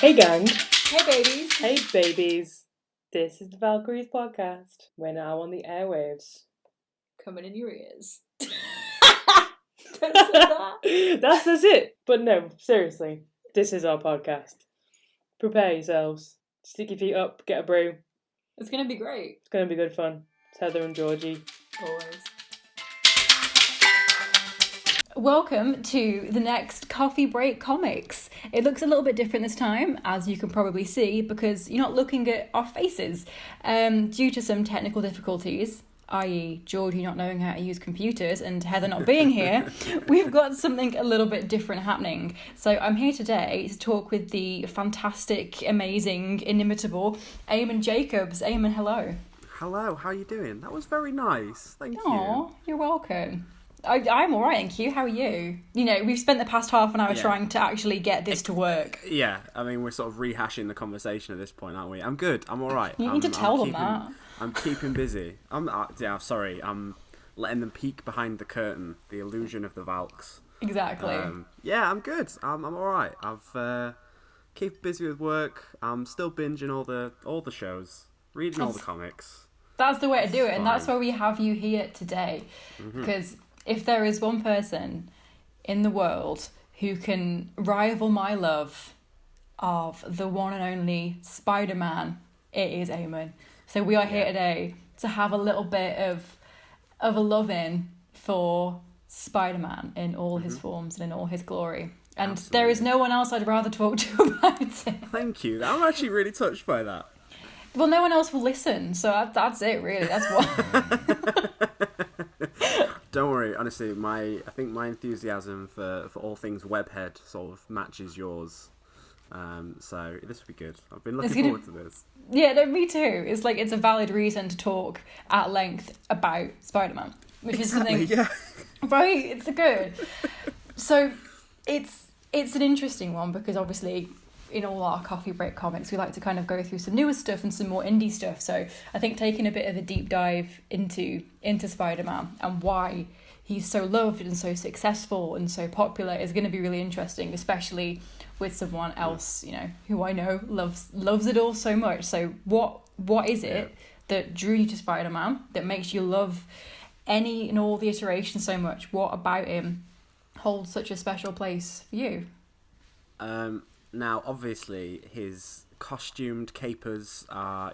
Hey gang. Hey babies. Hey babies. This is the Valkyries podcast. We're now on the airwaves. Coming in your ears. Don't say that. That's it. But no, seriously. This is our podcast. Prepare yourselves. Stick your feet up, get a brew. It's going to be great. It's going to be good fun. It's Heather and Georgie. Always. Welcome to the next Coffee Break Comics. It looks a little bit different this time, as you can probably see, because you're not looking at our faces. Due to some technical difficulties, i.e. Georgie not knowing how to use computers and Heather not being here, we've got something a little bit different happening. So I'm here today to talk with the fantastic, amazing, inimitable Eammon Jacobs. Eammon, hello. Hello, how are you doing? That was very nice. Thank you. Aw, you're welcome. I'm all right, thank you. How are you? You know, we've spent the past half an hour trying to actually get this to work. Yeah, I mean, we're sort of rehashing the conversation at this point, aren't we? I'm good. I'm all right. You need to tell them that. I'm keeping busy. I'm letting them peek behind the curtain, the illusion of the Valks. Exactly. Yeah, I'm good. I'm all right. I've keep busy with work. I'm still binging all the shows, reading all the comics. That's the way to do it, and that's why we have you here today, because if there is one person in the world who can rival my love of the one and only Spider-Man, it is Eammon. So we are here today to have a little bit of a love-in for Spider-Man in all his forms and in all his glory. And Absolutely. There is no one else I'd rather talk to about it. Thank you. I'm actually really touched by that. Well, no one else will listen, so that's it, really. That's what... Don't worry, honestly, I think my enthusiasm for all things webhead sort of matches yours. So this will be good. I've been looking forward to this. Yeah, no, me too. It's like it's a valid reason to talk at length about Spider-Man, which is something, right? It's good. So it's an interesting one because obviously in all our coffee break comics we like to kind of go through some newer stuff and some more indie stuff. So I think taking a bit of a deep dive into Spider-Man and why he's so loved and so successful and so popular is going to be really interesting, especially with someone else, you know, who I know loves it all so much. So what is it that drew you to Spider-Man, that makes you love any and all the iterations so much? What about him holds such a special place for you? Now, obviously, his costumed capers are,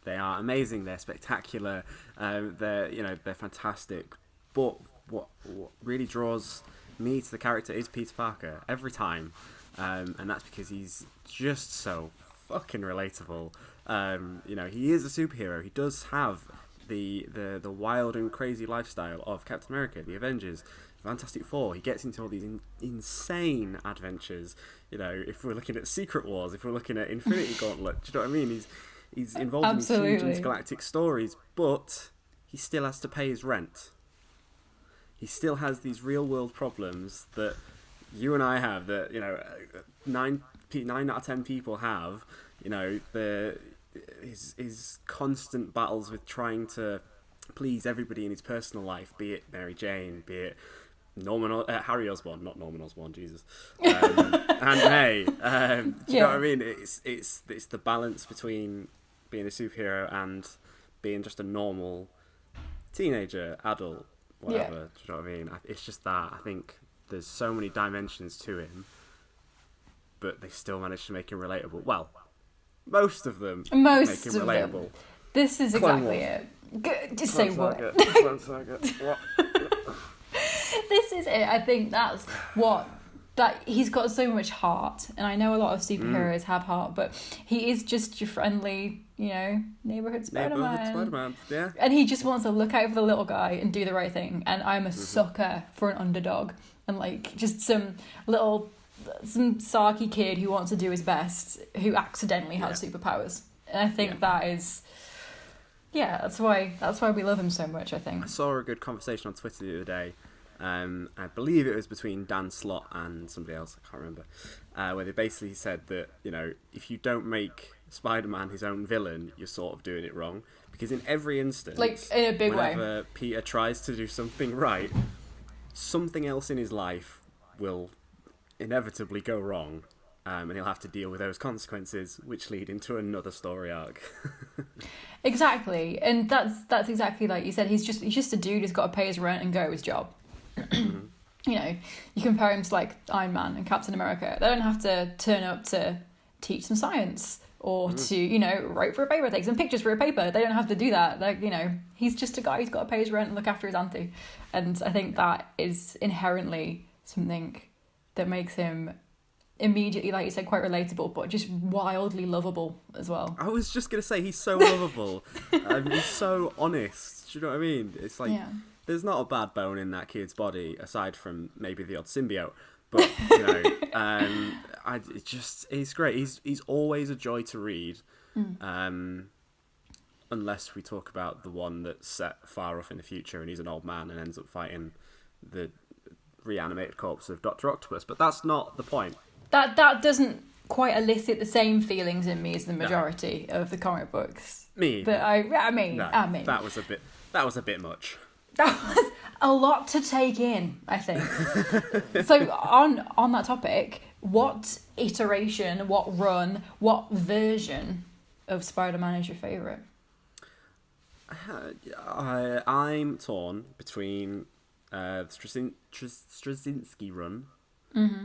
they are amazing. They're spectacular. They're fantastic. But what really draws me to the character is Peter Parker every time, and that's because he's just so fucking relatable. He is a superhero. He does have the wild and crazy lifestyle of Captain America, the Avengers, Fantastic Four. He gets into all these insane adventures. If we're looking at Secret Wars, if we're looking at Infinity Gauntlet, do you know what I mean? He's involved in these huge intergalactic stories, but he still has to pay his rent. He still has these real world problems that you and I have, that 9 out of 10 people have. His constant battles with trying to please everybody in his personal life, be it Mary Jane, be it Harry Osborn, not Norman Osborn, Jesus, and May. Do you know what I mean? It's the balance between being a superhero and being just a normal teenager, adult, whatever. Do you know what I mean? It's just that I think there's so many dimensions to him, but they still manage to make him relatable. Well, most of them make him relatable. Them. This is exactly it. Just say what? This is it. I think that's that he's got so much heart, and I know a lot of superheroes have heart, but he is just your friendly, neighborhood Spider-Man. Yeah. And he just wants to look out for the little guy and do the right thing. And I'm a sucker for an underdog, and like just some sarky kid who wants to do his best, who accidentally has superpowers. And I think that is. Yeah, that's why we love him so much, I think. I saw a good conversation on Twitter the other day. I believe it was between Dan Slott and somebody else, I can't remember, where they basically said that, if you don't make Spider-Man his own villain, you're sort of doing it wrong. Because in every instance, like in a big whenever Peter tries to do something right, something else in his life will inevitably go wrong. and he'll have to deal with those consequences, which lead into another story arc. Exactly, and that's exactly like you said. He's just a dude who's got to pay his rent and go to his job. You know, you compare him to like Iron Man and Captain America. They don't have to turn up to teach some science or to, you know, write for a paper, take some pictures for a paper. They don't have to do that. Like, you know, he's just a guy who's got to pay his rent and look after his auntie. And I think that is inherently something that makes him immediately, like you said, quite relatable, but just wildly lovable as well. I was just going to say, he's so lovable. He's so honest. Do you know what I mean? It's like, there's not a bad bone in that kid's body, aside from maybe the odd symbiote. But, you know, he's great. He's always a joy to read. Unless we talk about the one that's set far off in the future and he's an old man and ends up fighting the reanimated corpse of Dr. Octopus. But that's not the point. That doesn't quite elicit the same feelings in me as the majority of the comic books. Me. But I mean, that was a bit much. That was a lot to take in, I think. So on that topic, what iteration, what run, what version of Spider-Man is your favourite? I'm torn between the Straczynski run.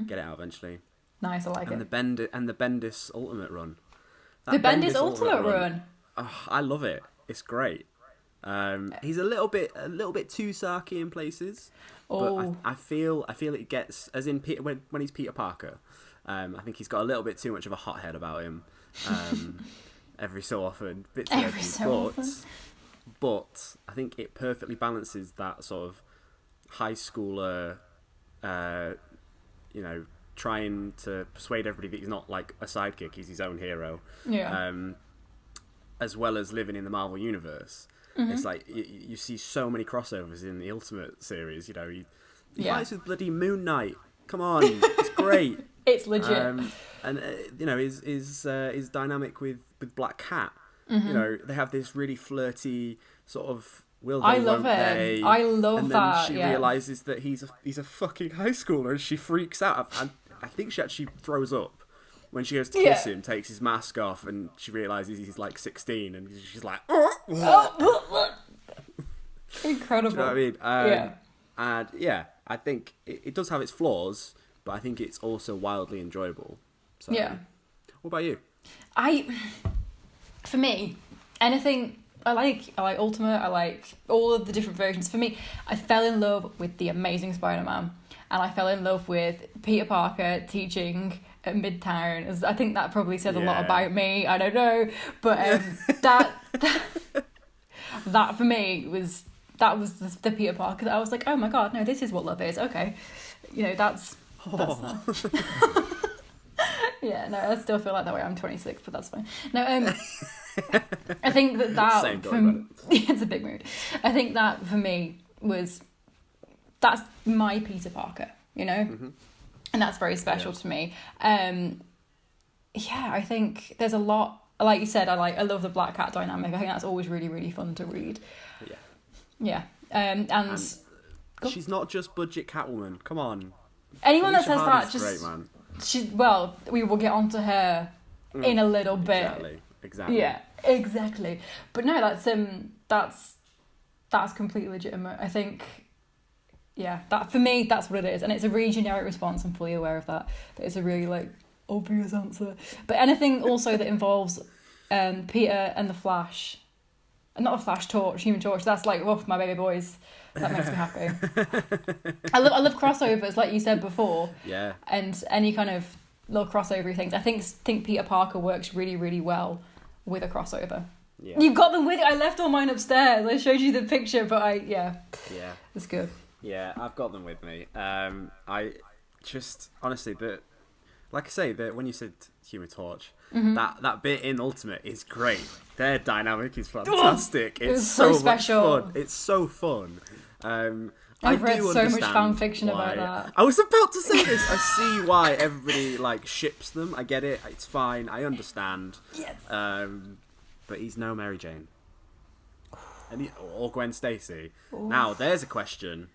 Get it out eventually. Nice, I like it. And the Bendis Ultimate run. The Bendis Ultimate run. Oh, I love it. It's great. He's a little bit too sarky in places, but I feel it gets, as in Peter, when he's Peter Parker. I think he's got a little bit too much of a hothead about him. Every so often, but I think it perfectly balances that sort of high schooler, you know, trying to persuade everybody that he's not like a sidekick, he's his own hero. Yeah. As well as living in the Marvel universe. It's like you see so many crossovers in the Ultimate series. You know, he fights with bloody Moon Knight. Come on, it's great. It's legit. And you know, his dynamic with Black Cat. You know, they have this really flirty sort of will they, won't they. I love and that. And then she realizes that he's a fucking high schooler, and she freaks out. And I think she actually throws up when she goes to kiss him, takes his mask off, and she realizes he's like 16, and she's like, incredible. Do you know what I mean? And I think it does have its flaws, but I think it's also wildly enjoyable. So, what about you? For me, anything I like Ultimate. I like all of the different versions. For me, I fell in love with the Amazing Spider-Man, and I fell in love with Peter Parker teaching at Midtown. I think that probably says a lot about me. I don't know, but that for me was the Peter Parker that I was like, oh my god, no, this is what love is. Okay, you know, that's yeah, no, I still feel like that way. I'm 26, but that's fine. No, I think that it's a big mood. I think that for me that's my Peter Parker, you know, and that's very special to me. I think there's a lot. Like you said, I love the Black Cat dynamic. I think that's always really, really fun to read. Yeah. And she's not just budget Catwoman. Come on. Anyone that says that great, man. We will get onto her in a little bit. Exactly. Yeah, exactly. But no, that's completely legitimate. I think, that for me, that's what it is, and it's a really generic response. I'm fully aware of that, but it's a really like obvious answer. But anything also that involves Peter and the Flash, and not the Flash, Human Torch. That's like, my baby boys. That makes me happy. I love crossovers, like you said before. Yeah. And any kind of little crossover things. I think Peter Parker works really, really well with a crossover. Yeah. You've got them with you. I left all mine upstairs. I showed you the picture, but it's good. Yeah, I've got them with me. I just honestly, like I say, when you said Human Torch, that bit in Ultimate is great. Their dynamic is fantastic. It's so special. Much fun. It's so fun. I've read so much fan fiction about that. I was about to say this. I see why everybody ships them. I get it. It's fine. I understand. Yes. But he's no Mary Jane. Or Gwen Stacy. Ooh. Now there's a question.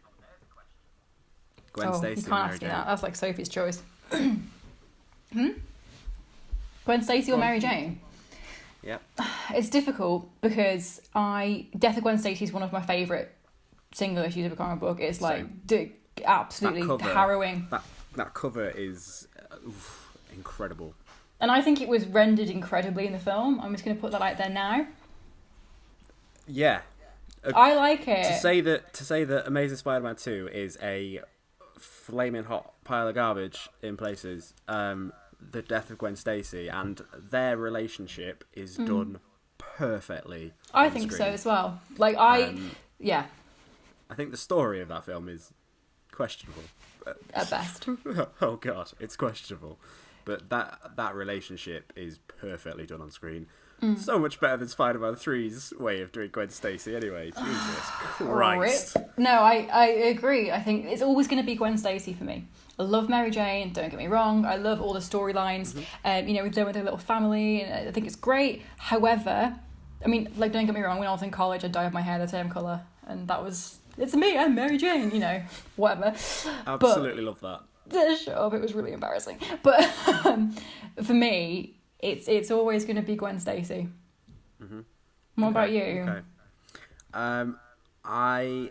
Gwen Stacy. You can't ask me that. That's like Sophie's Choice. Gwen Stacy or Mary Jane? Yep. It's difficult because Death of Gwen Stacy is one of my favourite single issues of a comic book. It's like absolutely harrowing. That cover is incredible. And I think it was rendered incredibly in the film. I'm just going to put that out there now. Yeah. I like it. To say that Amazing Spider-Man 2 is a flaming hot pile of garbage in places, the Death of Gwen Stacy and their relationship is done perfectly. I think so as well. Like yeah. I think the story of that film is questionable. At best. Oh God, it's questionable. But that relationship is perfectly done on screen. So much better than Spider-Man 3's way of doing Gwen Stacy anyway. Jesus Christ. No, I agree. I think it's always going to be Gwen Stacy for me. I love Mary Jane, don't get me wrong. I love all the storylines, with their little family, and I think it's great. However, I mean, like, don't get me wrong, when I was in college, I dyed my hair the same colour, and it's me, I'm Mary Jane, whatever. Absolutely love that. Shut up, it was really embarrassing. But for me, it's always going to be Gwen Stacy. Mm-hmm. What about you? Okay. I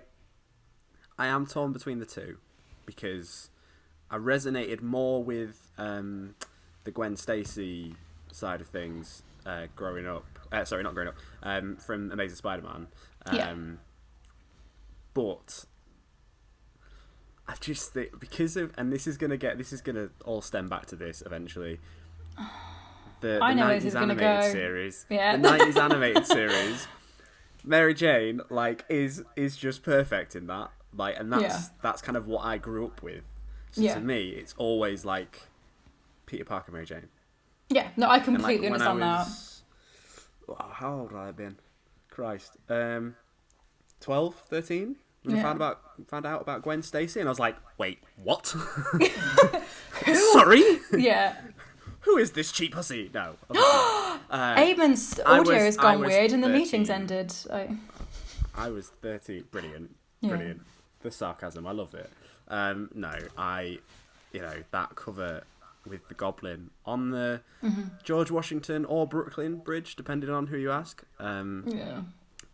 am torn between the two because I resonated more with the Gwen Stacy side of things growing up. Sorry, not growing up. From Amazing Spider-Man. But I just think because of, and this is gonna all stem back to this eventually. The 90s animated series. Yeah. The 90s animated series. Mary Jane, like, is just perfect in that. Like, and that's kind of what I grew up with. So to me, it's always like Peter Parker, Mary Jane. Yeah, no, I completely understand that. How old have I been? Christ. 12, 13? When I found out about Gwen Stacy, and I was like, wait, what? Sorry? Yeah. Who is this cheap hussy? No. Eammon's audio has gone weird and the meeting's ended. I was 30. Brilliant. The sarcasm, I love it. That cover with the Goblin on the George Washington or Brooklyn Bridge, depending on who you ask,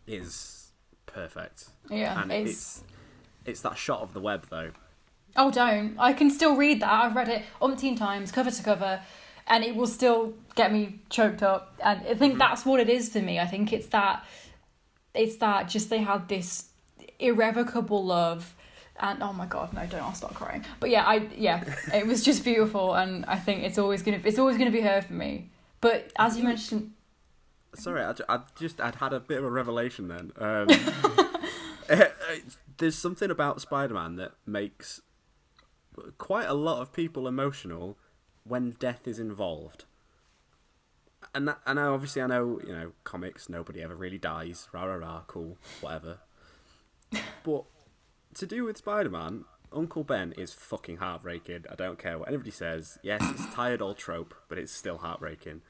is perfect. Yeah, and it's that shot of the web though. Oh, don't! I can still read that. I've read it umpteen times, cover to cover, and it will still get me choked up. And I think that's what it is for me. I think it's that just they had this irrevocable love. And oh my God, no! Don't! I'll start crying. But it was just beautiful, and I think it's always gonna be her for me. But as you mentioned, sorry, I'd had a bit of a revelation then. There's something about Spider-Man that makes quite a lot of people emotional when death is involved. And I know, comics, nobody ever really dies. Rah, rah, rah, cool, whatever. But to do with Spider-Man, Uncle Ben is fucking heartbreaking. I don't care what anybody says. Yes, it's a tired old trope, but it's still heartbreaking.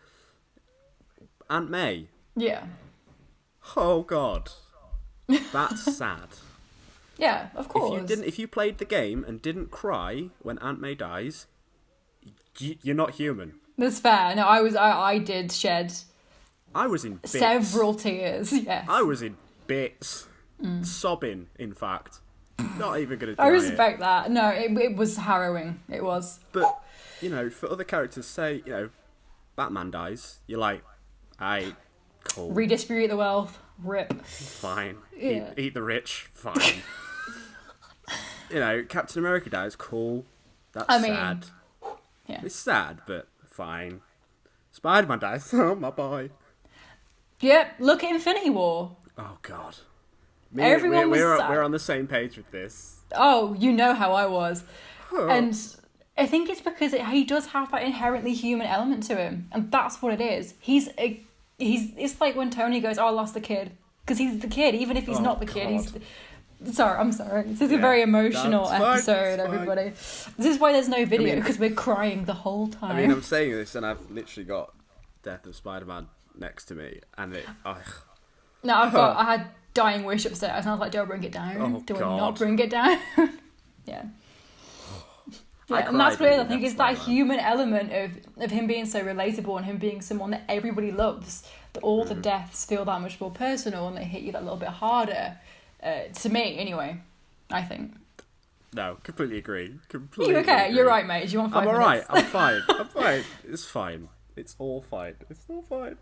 Aunt May. Yeah. Oh, God. That's sad. Yeah, of course. If you played the game and didn't cry when Aunt May dies, you're not human. That's fair. No, I did shed. I was in bits. Several tears. Yes. I was in bits, sobbing. In fact, not even gonna. I respect that. No, it was harrowing. It was. But for other characters, say Batman dies, you're like, cool. Redistribute the wealth. Rip. Fine. Yeah. Eat the rich. Fine. Captain America dies. Cool. That's sad. Yeah. It's sad, but fine. Spider-Man dies. Oh, my boy. Yep. Look at Infinity War. Oh, God. Everyone was sad. We're on the same page with this. Oh, you know how I was. And I think it's because he does have that inherently human element to him. And that's what it is. It's like when Tony goes, I lost the kid. Because he's the kid, even if he's not the kid. I'm sorry. This is a very emotional episode, everybody. This is why there's no video, because we're crying the whole time. I mean, I'm saying this, and I've literally got Death of Spider-Man next to me, and it... No, I had Dying Wish upstairs, and I was like, do I bring it down? Oh, do God. I not bring it down? Yeah. Yeah, and that's what I think is that human element of him being so relatable and him being someone that everybody loves, that all the deaths feel that much more personal and they hit you that little bit harder. To me, anyway, I think. No, completely agree. You okay? Agree. You're right, mate. Do you want 5 minutes? I'm alright. I'm fine. I'm fine. It's fine. It's all fine. It's all fine.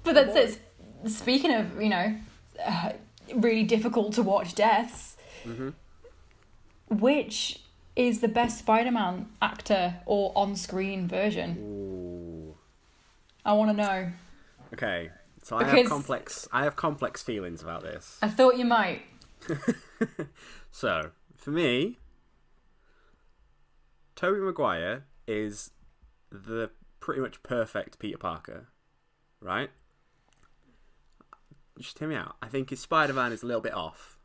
But that's it. Speaking of, really difficult to watch deaths, which is the best Spider-Man actor or on-screen version? Ooh. I want to know. Okay, so I have complex feelings about this. I thought you might. So, for me, Tobey Maguire is the pretty much perfect Peter Parker, right? Just hear me out. I think his Spider-Man is a little bit off.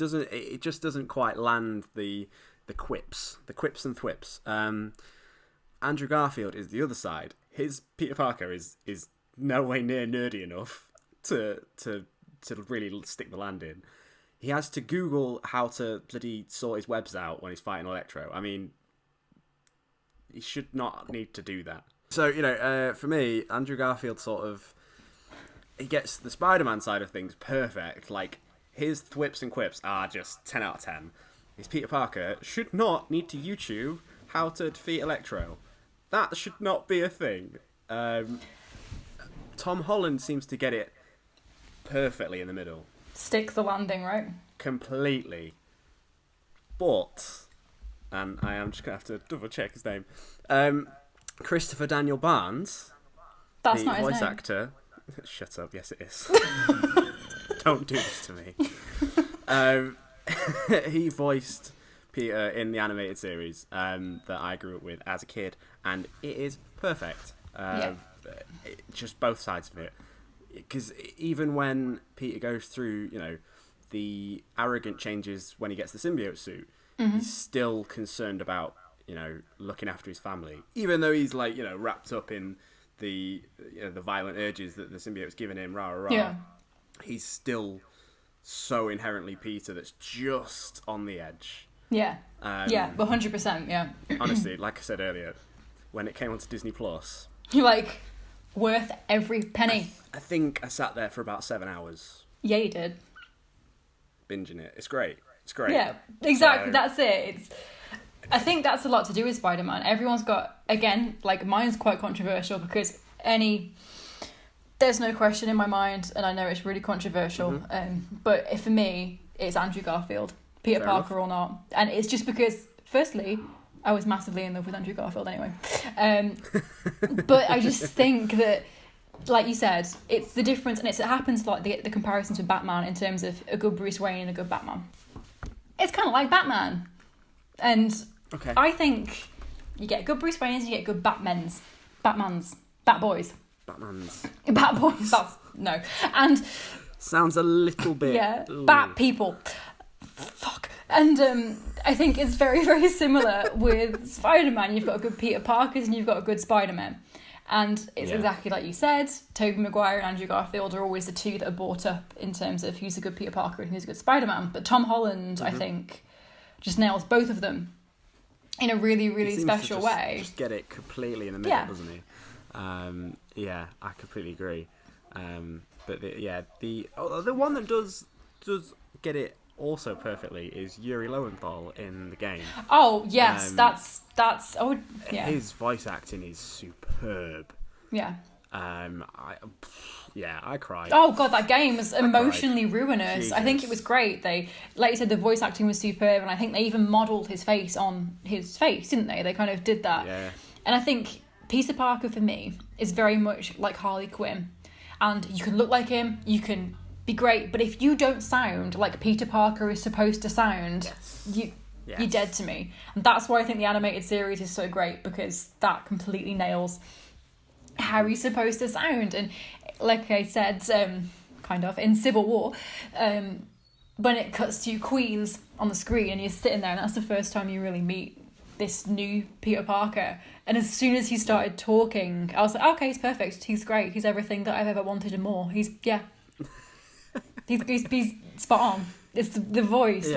It just doesn't quite land the quips and thwips. Andrew Garfield is the other side. His Peter Parker is no way near nerdy enough to really stick the landing. He has to Google how to bloody sort his webs out when he's fighting Electro. I mean, he should not need to do that. So, for me, Andrew Garfield he gets the Spider-Man side of things perfect. Like, his thwips and quips are just 10 out of 10. His Peter Parker should not need to YouTube how to defeat Electro. That should not be a thing. Tom Holland seems to get it perfectly in the middle. Sticks the landing, right? Completely. But, and I am just going to have to double check his name, Christopher Daniel Barnes, that's the not his voice name. Actor. Shut up, yes it is. Don't do this to me. He voiced Peter in the animated series that I grew up with as a kid, and it is perfect. Just both sides of it. Because even when Peter goes through, the arrogant changes when he gets the symbiote suit, he's still concerned about, looking after his family. Even though he's wrapped up in the violent urges that the symbiote's giving him, he's still so inherently Peter that's just on the edge. Yeah. 100%, yeah. Honestly, like I said earlier, when it came onto Disney Plus, you're like, worth every penny. I think I sat there for about 7 hours. Yeah, you did. Binging it. It's great. It's great. Yeah, exactly. So, that's it. I think that's a lot to do with Spider-Man. Everyone's got, again, mine's quite controversial because there's no question in my mind, and I know it's really controversial, but for me, it's Andrew Garfield, Peter Parker or not. And it's just because, firstly, I was massively in love with Andrew Garfield anyway. But I just think that, like you said, it's the difference, and it happens like the comparison to Batman in terms of a good Bruce Wayne and a good Batman. It's kind of like Batman. And I think you get good Bruce Waynes, you get good Batboys. No. And sounds a little bit... Yeah, Bat people. Fuck. And I think it's very, very similar with Spider-Man. You've got a good Peter Parker and you've got a good Spider-Man. And it's exactly like you said, Tobey Maguire and Andrew Garfield are always the two that are brought up in terms of who's a good Peter Parker and who's a good Spider-Man. But Tom Holland, I think, just nails both of them in a really, really special way. Just get it completely in the middle, doesn't he? I completely agree. But the one that does get it also perfectly is Yuri Lowenthal in the game. Oh yes, that's His voice acting is superb. Yeah. I cried. Oh god, that game was emotionally ruinous. Jesus. I think it was great. They, like you said, the voice acting was superb, and I think they even modelled his face on his face, didn't they? They kind of did that. Yeah. And I think Peter Parker for me is very much like Harley Quinn, and you can look like him, you can be great, but if you don't sound like Peter Parker is supposed to sound, you're dead to me. And that's why I think the animated series is so great, because that completely nails how he's supposed to sound. And like I said, kind of in Civil War, when it cuts to Queens on the screen and you're sitting there, and that's the first time you really meet this new Peter Parker, and as soon as he started talking, I was like, okay, he's perfect, he's great, he's everything that I've ever wanted and more. He's spot on. It's the voice,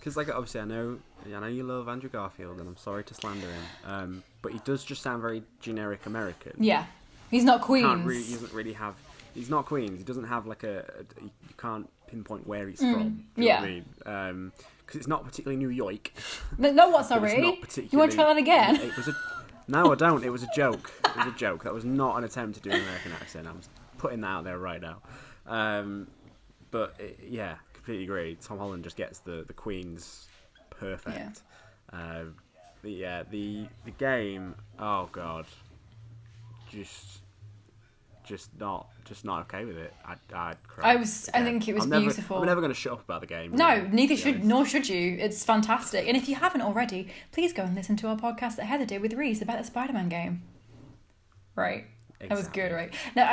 because like obviously I know you love Andrew Garfield, and I'm sorry to slander him, but he does just sound very generic American. Yeah, he's not Queens. He doesn't really have. He's not Queens. He doesn't have like you can't pinpoint where he's from. Do you know what I mean? Because it's not particularly New York. No, what? Sorry. You want to try that again? No, I don't. It was a joke. It was a joke. That was not an attempt to do an American accent. I'm putting that out there right now. Completely agree. Tom Holland just gets the Queens perfect. Yeah. The game. Oh god. Just not okay with it. I'd cry. I think it was beautiful. I'm never going to shut up about the game. No, nor should you. It's fantastic. And if you haven't already, please go and listen to our podcast that Heather did with Reese about the Spider-Man game. Right. Exactly. That was good, right? No,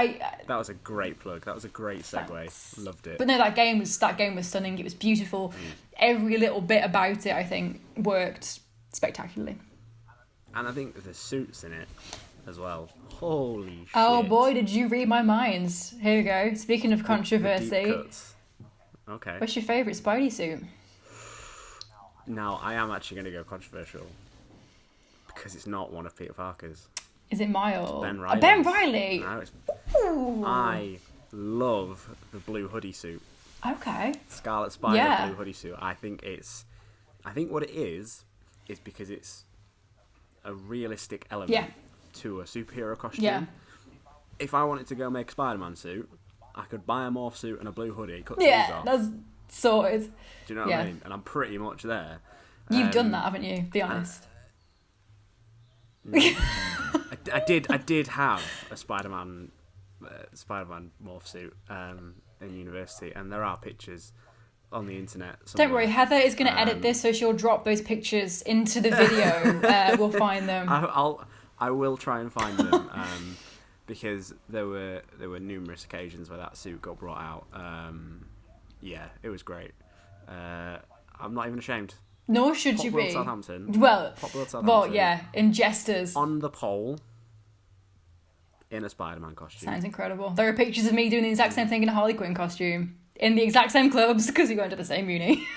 that was a great plug. That was a great segue. Thanks. Loved it. But no, that game was stunning. It was beautiful. Every little bit about it, I think, worked spectacularly. And I think the suits in it as well. Holy shit. Oh boy, did you read my mind. Here we go. Speaking of controversy. The deep cuts. Okay. What's your favourite Spidey suit? Now, I am actually going to go controversial. Because it's not one of Peter Parker's. Is it Miles? It's Ben Reilly. Ben Reilly! No, it's... Ooh. I love the blue hoodie suit. Okay. Scarlet Spider blue hoodie suit. I think what it is because it's a realistic element to a superhero costume. Yeah. If I wanted to go make a Spider-Man suit, I could buy a morph suit and a blue hoodie, cut sleeves off. Yeah, that's sorted. Do you know what I mean? And I'm pretty much there. You've done that, haven't you? Be honest. I did have a Spider-Man morph suit in university, and there are pictures on the internet somewhere. Don't worry, Heather is going to edit this, so she'll drop those pictures into the video. We'll find them. I will try and find them because there were numerous occasions where that suit got brought out. It was great. I'm not even ashamed. Nor should you be. Southampton. Well, Southampton. in Jesters. On the pole, in a Spider-Man costume. Sounds incredible. There are pictures of me doing the exact same thing in a Harley Quinn costume. In the exact same clubs, because we went to the same uni.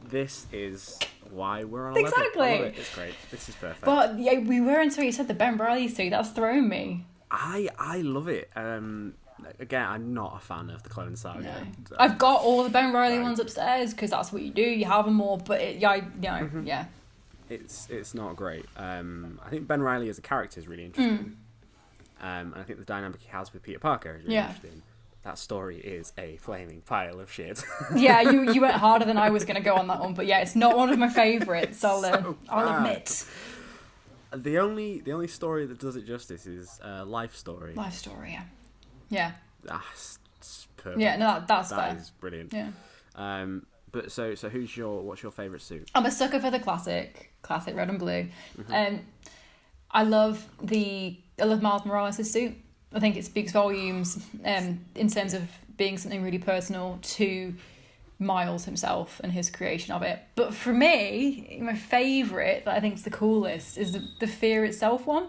This is why we're on a exactly. level. I love it. It's great. This is perfect. But yeah, we were until you said the Ben Reilly suit. That's thrown me. I love it. Again, I'm not a fan of the Clone Saga. No. I've got all the Ben Reilly ones upstairs because that's what you do. You have them all, but yeah. It's not great. I think Ben Reilly as a character is really interesting, and I think the dynamic he has with Peter Parker is really interesting. That story is a flaming pile of shit. Yeah, you went harder than I was going to go on that one, but yeah, it's not one of my favourites. I'll admit. The only story that does it justice is Life Story. Life Story, yeah. That's perfect. Yeah, no, that's fair. That is brilliant. Yeah. But so what's your favourite suit? I'm a sucker for the classic red and blue. I love Miles Morales' suit. I think it speaks volumes in terms of being something really personal to Miles himself and his creation of it. But for me, my favourite that I think is the coolest is the Fear itself one.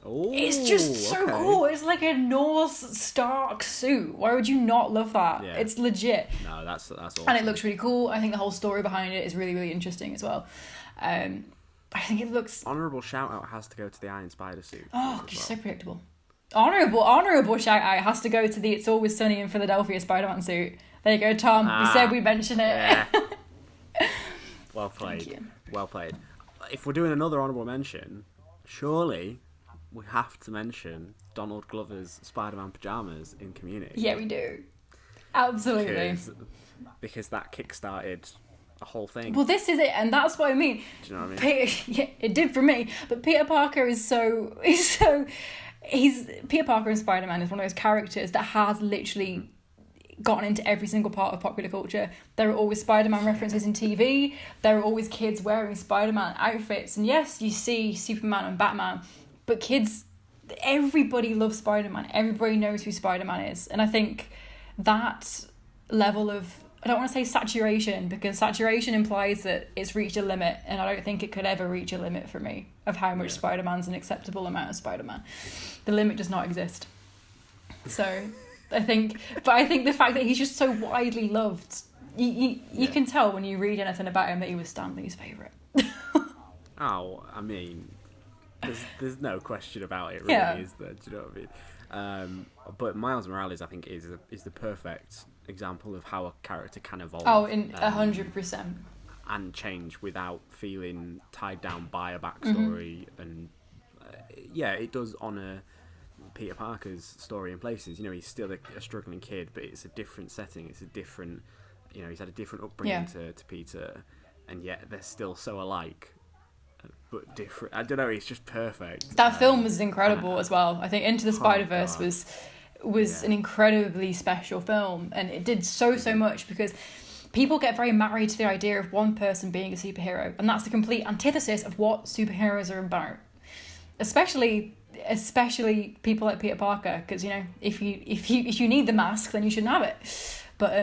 Oh, it's just so cool. It's like a Norse Stark suit. Why would you not love that? Yeah. It's legit. No, that's awesome. And it looks really cool. I think the whole story behind it is really, really interesting as well. I think it looks... Honourable shout out has to go to the Iron Spider suit. Oh, she's so predictable. Honourable shout out has to go to the It's Always Sunny in Philadelphia Spider-Man suit. There you go, Tom. We said we'd mention it. Yeah. Well played. Well played. If we're doing another honourable mention, surely we have to mention Donald Glover's Spider-Man pyjamas in Community. Yeah, we do. Absolutely. Because that kick-started a whole thing. Well, this is it, and that's what I mean. Do you know what I mean? Yeah, it did for me. But Peter Parker Peter Parker in Spider-Man is one of those characters that has literally gotten into every single part of popular culture. There are always Spider-Man references in TV. There are always kids wearing Spider-Man outfits. And yes, you see Superman and Batman, but kids, everybody loves Spider-Man. Everybody knows who Spider-Man is. And I think that level of, I don't want to say saturation, because saturation implies that it's reached a limit, and I don't think it could ever reach a limit for me of how much Spider-Man's an acceptable amount of Spider-Man. The limit does not exist. So I think the fact that he's just so widely loved You can tell when you read anything about him that he was Stan Lee's favourite. Oh, I mean, there's no question about it, really, is there? Do you know what I mean? But Miles Morales, I think, is the perfect example of how a character can evolve. Oh, in 100%. And change without feeling tied down by a backstory. And it does honour Peter Parker's story in places. You know, he's still a struggling kid, but it's a different setting. It's a different, he's had a different upbringing to Peter, and yet they're still so alike. But different. I don't know. It's just perfect. That film was incredible as well. I think Into the Spider-Verse was an incredibly special film, and it did so much because people get very married to the idea of one person being a superhero, and that's the complete antithesis of what superheroes are about. Especially people like Peter Parker, because if you need the mask, then you shouldn't have it. But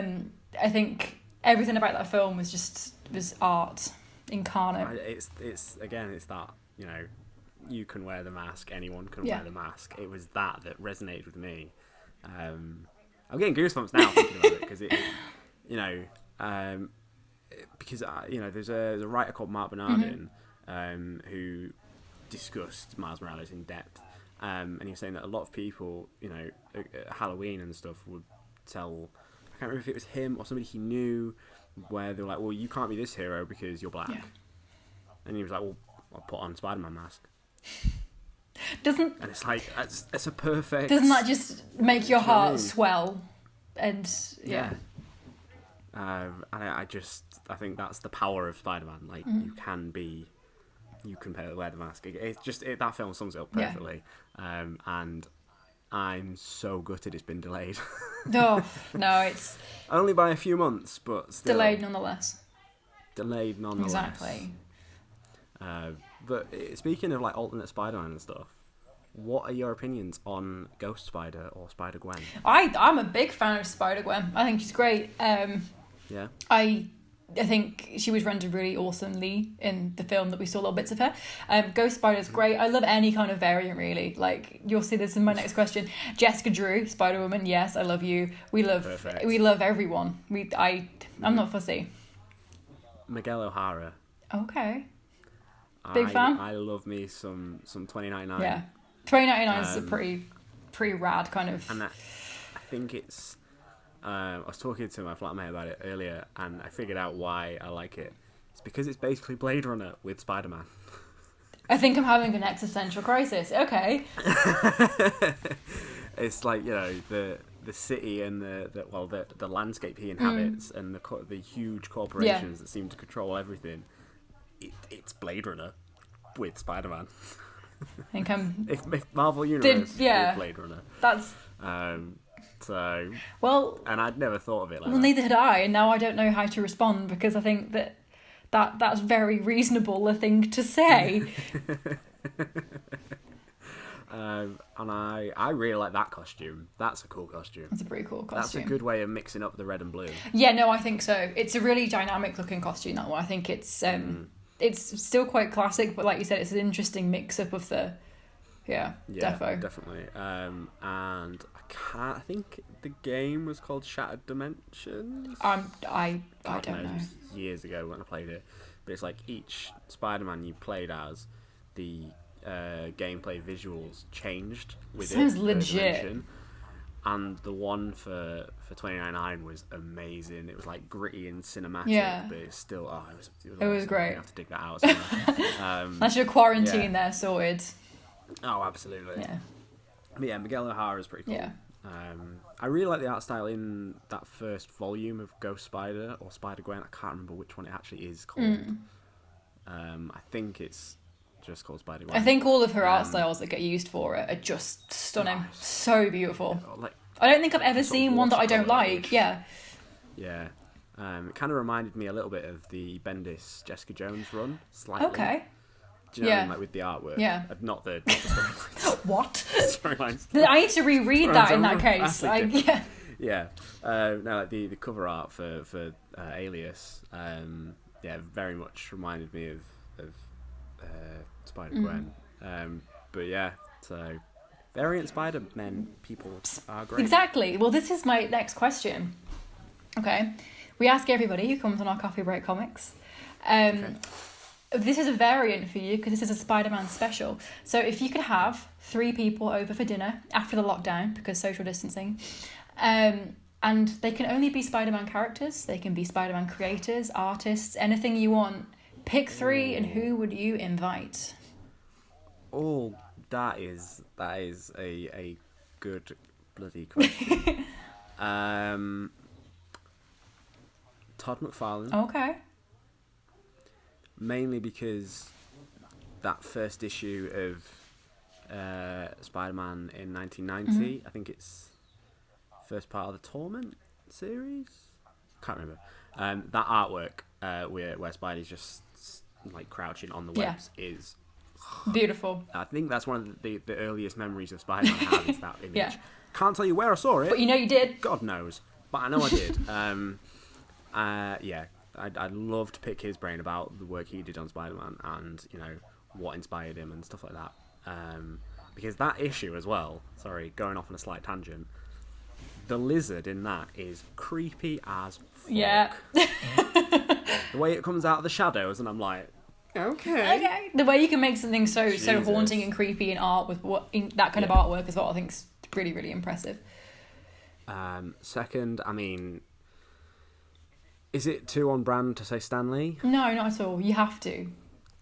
I think everything about that film was art incarnate. It's that, you can wear the mask, anyone can wear the mask. It was that resonated with me. I'm getting goosebumps now thinking about it, because there's a writer called Mark Bernardin who discussed Miles Morales in depth, and he was saying that a lot of people, at Halloween and stuff, would tell, I can't remember if it was him or somebody he knew, where they were like, well, you can't be this hero because you're black. And he was like, well, I'll put on Spider-Man mask. And it's like, it's a perfect... Doesn't that just make your heart swell? And, and I think that's the power of Spider-Man. Like, you can wear the mask. That film sums it up perfectly. And I'm so gutted it's been delayed. Oh, no, it's... Only by a few months, but still... Delayed nonetheless. Exactly. But speaking of, like, alternate Spider-Man and stuff, what are your opinions on Ghost Spider or Spider-Gwen? I'm a big fan of Spider-Gwen. I think she's great. I think she was rendered really awesomely in the film that we saw little bits of her. Ghost Spider's great. I love any kind of variant, really. Like, you'll see this in my next question. Jessica Drew, Spider-Woman, yes, I love you. We love everyone. I'm not fussy. Miguel O'Hara. Okay. Big fan? I love me some 2099. Yeah. 2099 is a pretty rad kind of... And I think it's... I was talking to my flatmate about it earlier, and I figured out why I like it. It's because it's basically Blade Runner with Spider-Man. I think I'm having an existential crisis. Okay. It's like, the city and the landscape he inhabits, and the huge corporations that seem to control everything. It's Blade Runner with Spider-Man. I think if Marvel Universe did Blade Runner. That's... and I'd never thought of it like that. Neither had I, and now I don't know how to respond, because I think that's very reasonable a thing to say. And I really like that costume. That's a cool costume. It's a pretty cool costume. That's a good way of mixing up the red and blue. Yeah, no, I think so. It's a really dynamic looking costume, that one. I think it's still quite classic, but like you said, it's an interesting mix up of the... Yeah, defo. Definitely. And I think the game was called Shattered Dimensions. I don't know. Years ago when I played it, but it's like each Spider-Man you played as, the gameplay visuals changed with Sounds legit. And the one for 2099 was amazing. It was like gritty and cinematic, but it's still it was great. I have to dig that out somewhere. That's your quarantine there sorted. Oh, absolutely. Yeah. But yeah, Miguel O'Hara is pretty cool. Yeah. I really like the art style in that first volume of Ghost Spider or Spider-Gwen. I can't remember which one it actually is called. I think it's just called Spider-Gwen. I think all of her art styles that get used for it are just stunning. So beautiful. I don't think I've ever seen one that I don't like. Yeah. Yeah. It kind of reminded me a little bit of the Bendis Jessica Jones run. Slightly. Okay. Do you know what I mean? Like with the artwork? Yeah. Not the storylines. What? Storylines. I need to reread that in that case. Yeah. No, like the cover art for Alias, very much reminded me of Spider-Gwen. But yeah, so variant Spider-Men people are great. Exactly. Well, this is my next question. Okay. We ask everybody who comes on our Coffee Break Comics. This is a variant for you because this is a Spider-Man special. So if you could have 3 people over for dinner after the lockdown because social distancing, and they can only be Spider-Man characters, they can be Spider-Man creators, artists, anything you want. Pick 3, and who would you invite? Oh, that is a good bloody question. Todd Mcfarlane. Okay. Mainly because that first issue of Spider-Man in 1990, I think it's first part of the Torment series. Can't remember. That artwork where Spidey's just like crouching on the webs is beautiful. I think that's one of the earliest memories of Spider-Man I have is that image. Yeah. Can't tell you where I saw it, but you know you did. God knows, but I know I did. I'd love to pick his brain about the work he did on Spider-Man and what inspired him and stuff like that. Because that issue as well. Sorry, going off on a slight tangent. The lizard in that is creepy as fuck. Yeah. The way it comes out of the shadows, and I'm like, okay. The way you can make something so Jesus. haunting and creepy in art with that kind of artwork is what I think is really, really impressive. Second, I mean, is it too on brand to say Stan Lee? No, not at all. You have to.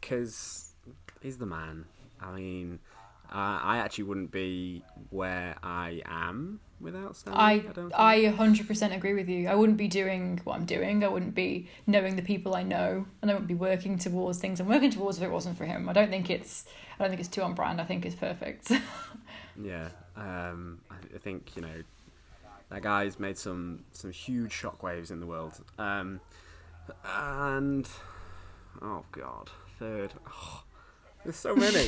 Because he's the man. I mean, I actually wouldn't be where I am without Stan Lee. I 100% agree with you. I wouldn't be doing what I'm doing. I wouldn't be knowing the people I know, and I wouldn't be working towards things I'm working towards if it wasn't for him. I don't think it's too on brand. I think it's perfect. Yeah, I think that guy's made some huge shockwaves in the world. And oh god, third. Oh, there's so many.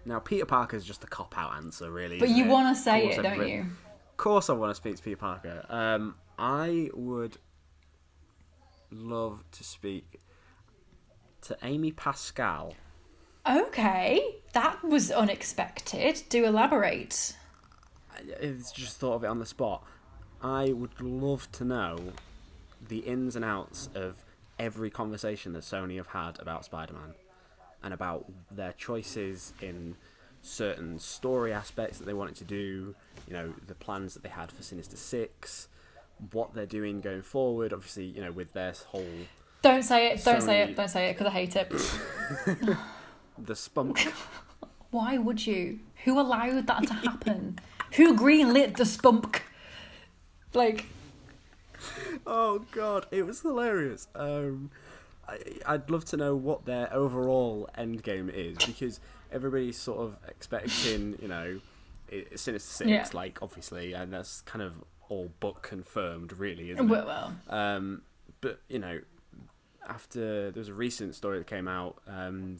Now Peter Parker's just a cop-out answer, really. But you want to say it, Of don't you? course, I want to speak to Peter Parker. I would love to speak to Amy Pascal. Okay, that was unexpected. Do elaborate. I just thought of it on the spot. I would love to know the ins and outs of every conversation that Sony have had about Spider-Man and about their choices in certain story aspects that they wanted to do, the plans that they had for Sinister Six, what they're doing going forward, obviously, with their whole... Don't say it, because I hate it. The spunk. Why would you? Who allowed that to happen? Who greenlit the spunk? Oh god, it was hilarious. I'd love to know what their overall end game is, because everybody's sort of expecting, Sinister Six, obviously, and that's kind of all but confirmed, really, isn't it? Well. But after there was a recent story that came out,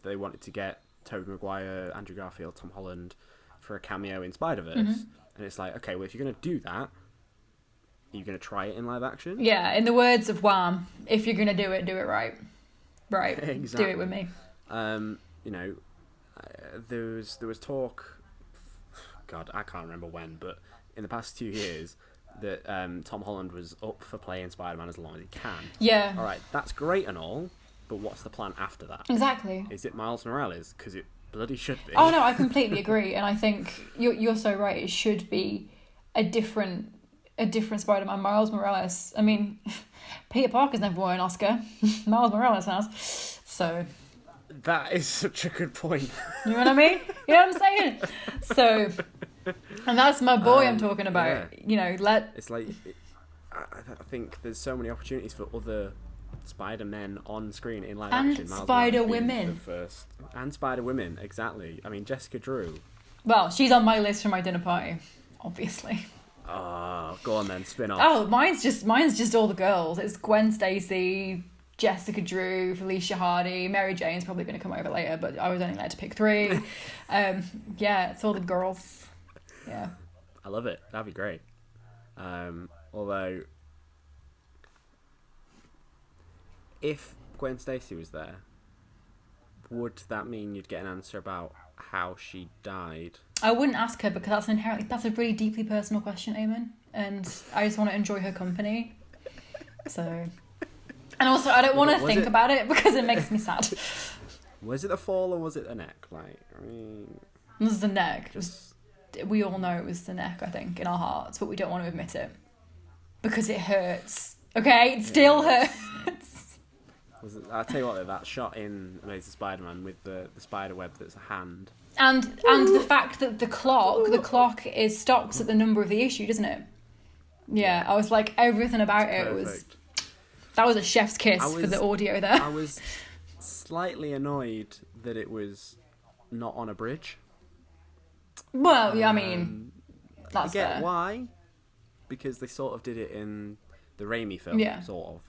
they wanted to get Tobey Maguire, Andrew Garfield, Tom Holland for a cameo in Spider-Verse, and it's like, okay, well, if you're going to do that, are you going to try it in live action? Yeah, in the words of Wham, if you're going to do it right. Right, exactly. Do it with me. There was talk, God, I can't remember when, but in the past 2 years, that Tom Holland was up for playing Spider-Man as long as he can. Yeah. All right, that's great and all, but what's the plan after that? Exactly. Is it Miles Morales? Because it bloody should be. Oh no, I completely agree, and I think you're so right. It should be a different Spider-Man. Miles Morales. I mean, Peter Parker's never won an Oscar. Miles Morales has. So. That is such a good point. You know what I mean? You know what I'm saying? So. And that's my boy I'm talking about. Yeah. It's like, I think there's so many opportunities for other Spider-Men on screen in live action. Spider-Women. And Spider-Women, exactly. I mean, Jessica Drew. Well, she's on my list for my dinner party, obviously. Oh, go on then, spin off. Oh, mine's just all the girls. It's Gwen Stacy, Jessica Drew, Felicia Hardy, Mary Jane's probably going to come over later, but I was only allowed to pick 3. Yeah, it's all the girls. Yeah. I love it. That'd be great. Although, if Gwen Stacy was there, would that mean you'd get an answer about how she died. I wouldn't ask her because that's a really deeply personal question, Eammon, and I just want to enjoy her company. So, and also I don't want to think about it because it makes me sad. Was it the fall or was it the neck? Like, I mean, it was the neck. We all know it was the neck, I think, in our hearts, but we don't want to admit it because it hurts. Okay, it still hurts. I'll tell you what, that shot in Amazing Spider-Man with the spider web that's a hand. And the fact that the clock is stops at the number of the issue, doesn't it? Yeah, I was like, everything about it was... That was a chef's kiss for the audio there. I was slightly annoyed that it was not on a bridge. Well, yeah, I mean, that's I get fair. why, because they sort of did it in the Raimi film, sort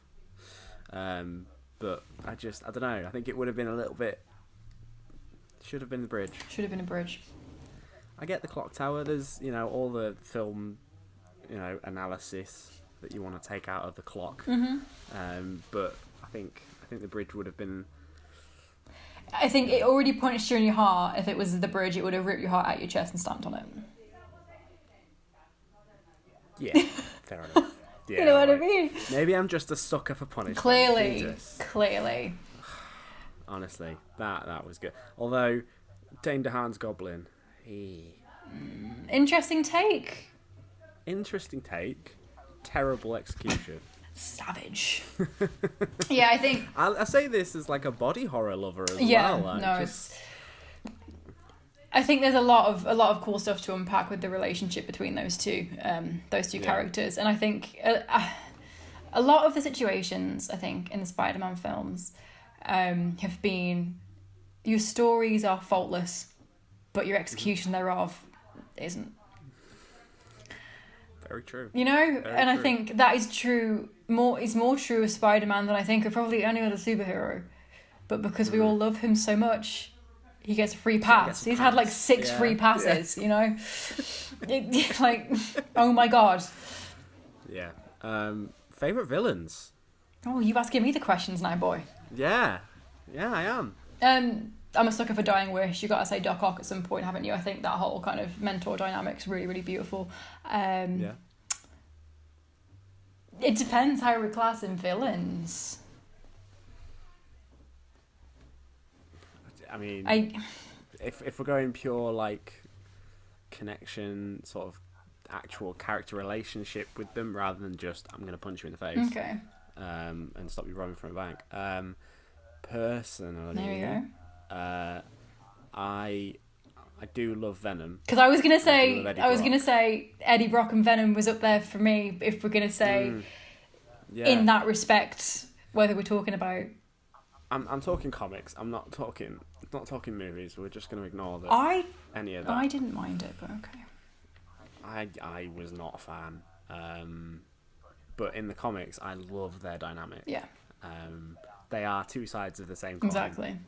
of. But I don't know. I think it would have been a little bit... Should have been the bridge. Should have been a bridge. I get the clock tower. There's, all the film, analysis that you want to take out of the clock. Mm-hmm. But I think the bridge would have been... I think it already punched you in your heart. If it was the bridge, it would have ripped your heart out your chest and stamped on it. Yeah, fair enough. Yeah, you know what I mean? Maybe I'm just a sucker for punishment. Clearly. Honestly, that was good. Although, Dane DeHaan's Goblin, Interesting take. Terrible execution. Savage. Yeah, I think... I say this as like a body horror lover as well. Yeah, it's... I think there's a lot of cool stuff to unpack with the relationship between those two characters, and I think a lot of the situations, I think, in the Spider-Man films have been, your stories are faultless, but your execution thereof isn't. Very true. Very true. I think that is true. Is more true of Spider-Man than I think of probably any other superhero, but because we all love him so much, he gets a free pass. He's had like 6 free passes, like, oh my god. Yeah. Favourite villains? Oh, you asking me the questions now, boy. Yeah, I am. I'm a sucker for Dying Wish. You got to say Doc Ock at some point, haven't you? I think that whole kind of mentor dynamic's really, really beautiful. Yeah. It depends how we're classing villains. I mean, if we're going pure like connection, sort of actual character relationship with them, rather than just I'm going to punch you in the face, okay, and stop you running from a bank. Personally, there you go. I do love Venom. Because I was gonna say Eddie Brock and Venom was up there for me. If we're gonna say in that respect, whether we're talking about, I'm talking comics. I'm not talking movies. We're just gonna ignore that. Any of that. I didn't mind it, but okay. I was not a fan. But in the comics, I love their dynamic. Yeah. They are two sides of the same coin. Exactly.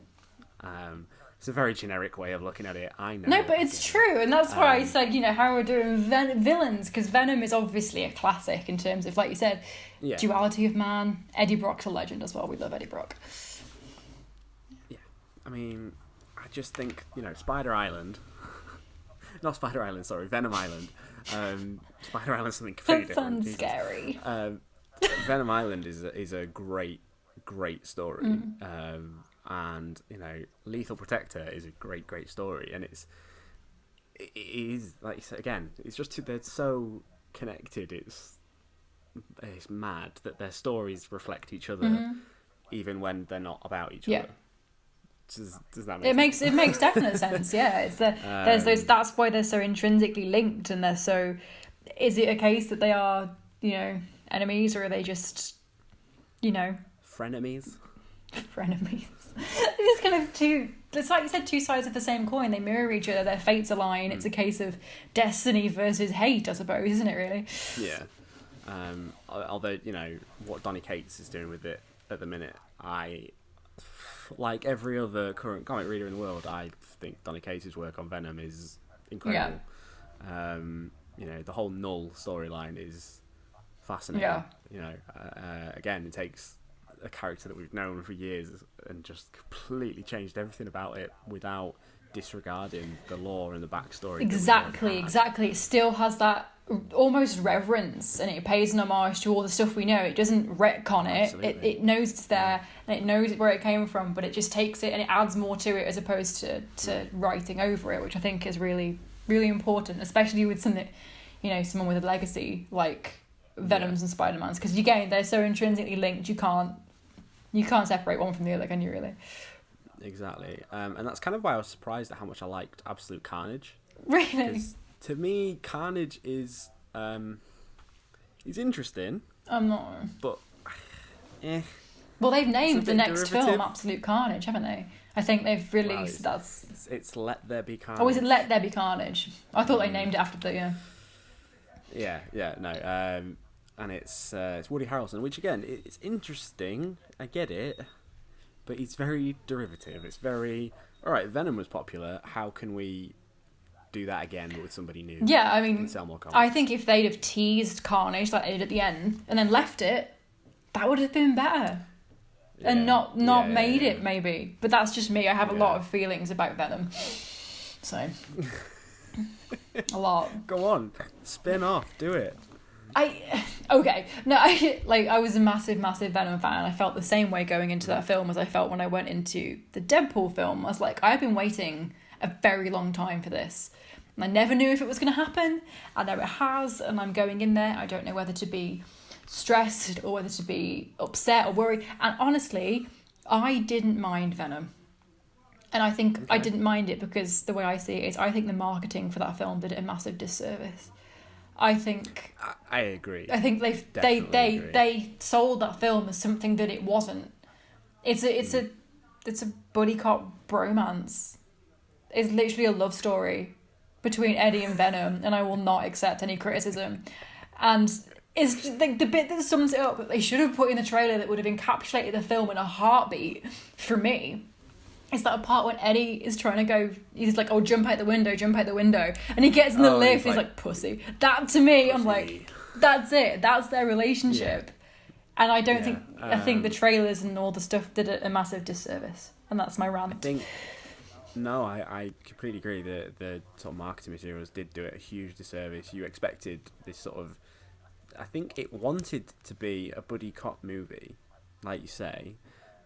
It's a very generic way of looking at it. I know. No, but it's true, and that's why I said, how we're doing villains, because Venom is obviously a classic in terms of, like you said, duality of man. Eddie Brock's a legend as well. We love Eddie Brock. Yeah, I mean, I just think Spider Island. Not Spider Island, sorry, Venom Island. Spider Island's something completely different. That sounds scary. Venom Island is a great story. And Lethal Protector is a great story, and it is, like you said, again, it's just they're so connected. It's mad that their stories reflect each other, even when they're not about each other. Does that make sense? It makes definite sense. Yeah, it's there's those. That's why they're so intrinsically linked, and they're so. Is it a case that they are enemies, or are they just frenemies? Frenemies. It's kind of two. It's like you said, two sides of the same coin. They mirror each other. Their fates align. It's a case of destiny versus hate, I suppose, isn't it? Really? Yeah. Although what Donny Cates is doing with it at the minute, like every other current comic reader in the world, I think Donny Cates' work on Venom is incredible. Yeah. The whole Null storyline is fascinating. Yeah. Again, it takes a character that we've known for years and just completely changed everything about it without disregarding the lore and the backstory. Exactly. It still has that almost reverence, and it pays an homage to all the stuff we know. It doesn't retcon it. It knows it's there, and it knows where it came from, but it just takes it and it adds more to it as opposed to writing over it, which I think is really, really important, especially with something, someone with a legacy like Venom's and Spider-Man's, because again, they're so intrinsically linked. You can't separate one from the other, can you really? Exactly. And that's kind of why I was surprised at how much I liked Absolute Carnage. Really? To me, Carnage is he's interesting. I'm not. But Well, they've named the next derivative. film Absolute Carnage, haven't they? I think they've released it's Let There Be Carnage. Oh, is it Let There Be Carnage? I thought they named it after the and it's Woody Harrelson, which again, it's interesting. I get it, but it's very derivative. It's very alright. Venom was popular. How can we do that again with somebody new? Yeah, I mean, sell more comics? I think if they'd have teased Carnage like they did at the end and then left it, that would have been better. And not made it, maybe. But that's just me. I have a lot of feelings about Venom. So, a lot. Go on, spin off, do it. I was a massive Venom fan. I felt the same way going into that film as I felt when I went into the Deadpool film. I was like, I've been waiting a very long time for this. And I never knew if it was going to happen. And now it has, and I'm going in there. I don't know whether to be stressed or whether to be upset or worried. And honestly, I didn't mind Venom. And I think I didn't mind it because the way I see it is I think the marketing for that film did it a massive disservice. I agree. I think they sold that film as something that it wasn't. It's a buddy cop bromance. It's literally a love story between Eddie and Venom, and I will not accept any criticism. And it's just, like, the bit that sums it up that they should have put in the trailer that would have encapsulated the film in a heartbeat for me. It's that part when Eddie is trying to go, he's like, oh, jump out the window, and he gets in the lift, he's like, pussy. That, to me, pussy. I'm like, that's it, that's their relationship. And I don't think, I think the trailers and all the stuff did a massive disservice, and that's my rant. I completely agree that the sort of marketing materials did do it a huge disservice. You expected this sort of, I think it wanted to be a buddy cop movie, like you say,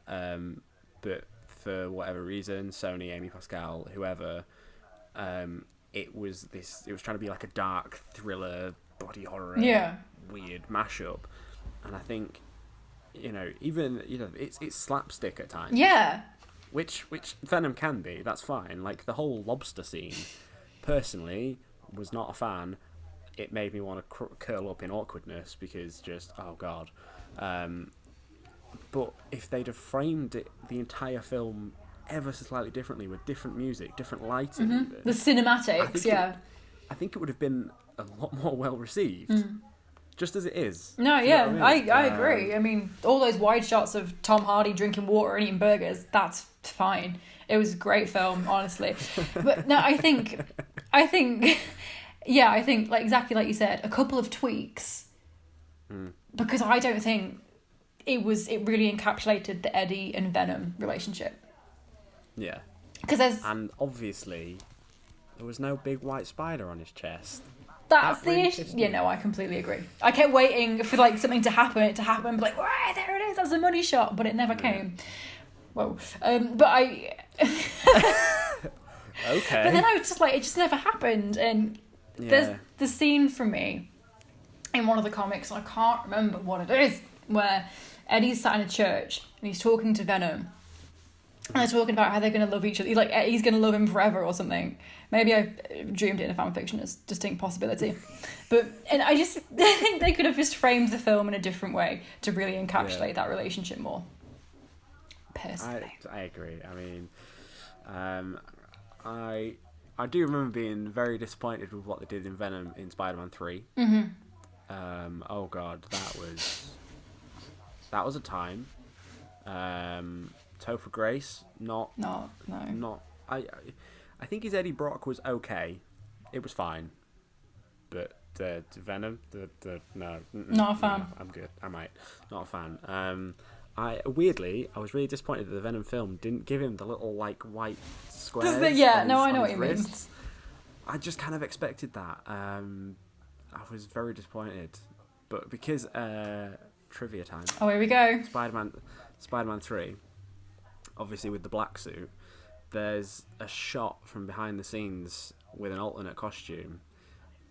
but for whatever reason, Sony, Amy Pascal, whoever, it was trying to be like a dark thriller, body horror, weird mashup, and I think, it's slapstick at times. Yeah. Which Venom can be. That's fine. Like the whole lobster scene, personally, was not a fan. It made me want to curl up in awkwardness because just oh god. But if they'd have framed the entire film ever so slightly differently with different music, different lighting, even, the cinematics, I think it would have been a lot more well received. Just as it is. No, I agree. I mean, all those wide shots of Tom Hardy drinking water and eating burgers, that's fine. It was a great film, honestly. But no, I think like exactly like you said, a couple of tweaks. Because I don't think it really encapsulated the Eddie and Venom relationship. Yeah. And obviously there was no big white spider on his chest. That's the issue. Yeah, no, I completely agree. I kept waiting for like something to happen, be like, right, there it is, that's a money shot, but it never came. Whoa. But I... Okay. But then I was just like, it just never happened. And there's the scene from me in one of the comics, I can't remember what it is, where Eddie's sat in a church and he's talking to Venom. And they're talking about how they're going to love each other. He's like, he's going to love him forever or something. Maybe I dreamed it in a fan fiction as distinct possibility. And I think they could have just framed the film in a different way to really encapsulate that relationship more. Personally. I agree. I mean, I do remember being very disappointed with what they did in Venom in Spider-Man 3. Oh god, that was a time. Topher Grace, not. I think his Eddie Brock was okay. It was fine, but the Venom, no. Not a fan. No, I'm good. I might not a fan. I was really disappointed that the Venom film didn't give him the little like white squares. Yeah, on no, his- I know on what his you mean. wrists. I just kind of expected that. I was very disappointed, but because trivia time. Oh, here we go. Spider-Man 3, obviously with the black suit, there's a shot from behind the scenes with an alternate costume,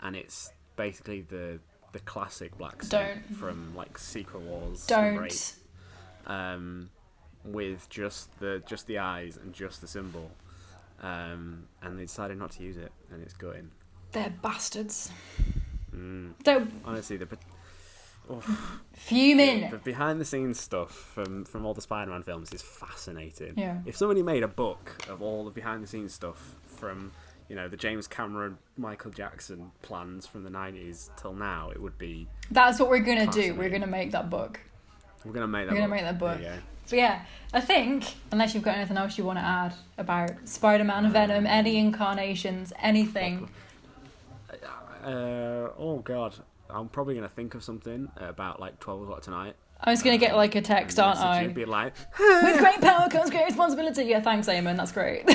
and it's basically the classic black suit from like Secret Wars. Don't. With just the eyes and just the symbol, and they decided not to use it, and it's gutting. They're bastards. Honestly, Fuming. the behind the scenes stuff from all the Spider-Man films is fascinating. Yeah. If somebody made a book of all the behind the scenes stuff from, you know, the James Cameron, Michael Jackson plans from the 90s till now, it would be... That's what we're going to do. We're going to make that book. We're going to make that book. There you go. So yeah, I think, unless you've got anything else you want to add about Spider-Man, Venom, any incarnations, anything. Oh God, I'm probably going to think of something about like 12 o'clock tonight. I was going to get like a text, aren't I? Be like, with great power comes great responsibility. Yeah, thanks, Eammon. That's great.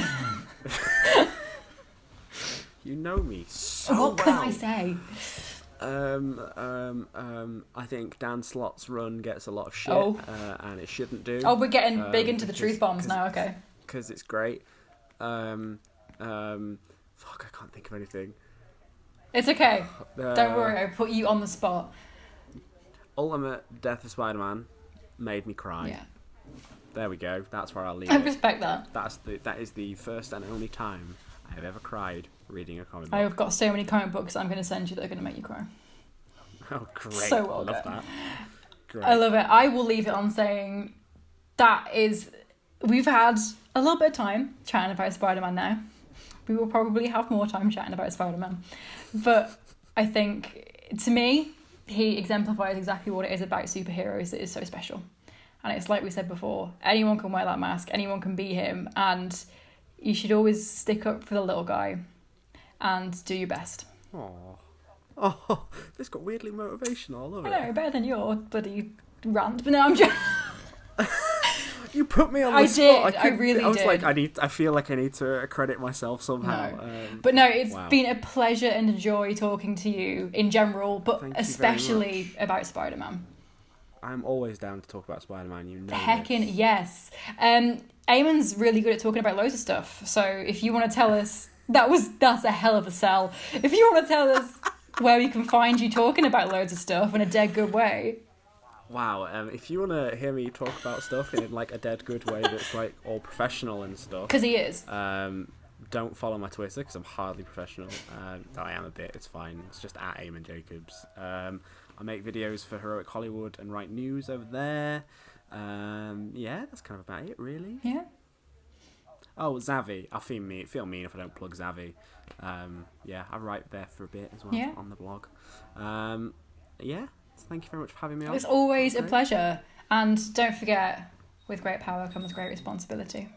You know me so what can well. I say? I think Dan Slott's run gets a lot of shit, and it shouldn't do. Oh, we're getting big into the truth bombs now. Okay. Because it's great. Fuck, I can't think of anything. It's okay. Don't worry. I put you on the spot. Ultimate Death of Spider-Man made me cry. Yeah. There we go. That's where I'll leave I it. respect that. That is the first and only time I have ever cried reading a comic book. I've got so many comic books I'm going to send you that are going to make you cry. Oh, great. So well I love done. that. Great. I love it. I will leave it on saying we've had a little bit of time chatting about Spider-Man now. We will probably have more time chatting about Spider-Man. But I think, to me, he exemplifies exactly what it is about superheroes that is so special. And it's like we said before, anyone can wear that mask, anyone can be him, and you should always stick up for the little guy and do your best. Oh, this got weirdly motivational. I love it. I know, better than your bloody rant, but no, I'm joking. You put me on the spot. I really did. I was like, I feel like I need to credit myself somehow. No. But no, it's been a pleasure and a joy talking to you in general, but especially about Spider-Man. I'm always down to talk about Spider-Man, you know. Heckin' yes. Eammon's really good at talking about loads of stuff. So if you want to tell us, that's a hell of a sell. If you want to tell us where we can find you talking about loads of stuff in a dead good way. Wow, if you want to hear me talk about stuff in like a dead good way that's like all professional and stuff. Because he is. Don't follow my Twitter because I'm hardly professional. I am a bit, it's fine. It's just at Eammon Jacobs. I make videos for Heroic Hollywood and write news over there. Yeah, that's kind of about it, really. Yeah. Oh, Zavi. I feel mean if I don't plug Zavi. Yeah, I write there for a bit as well on the blog. Yeah, thank you very much for having me on. It's always a pleasure. And don't forget, with great power comes great responsibility.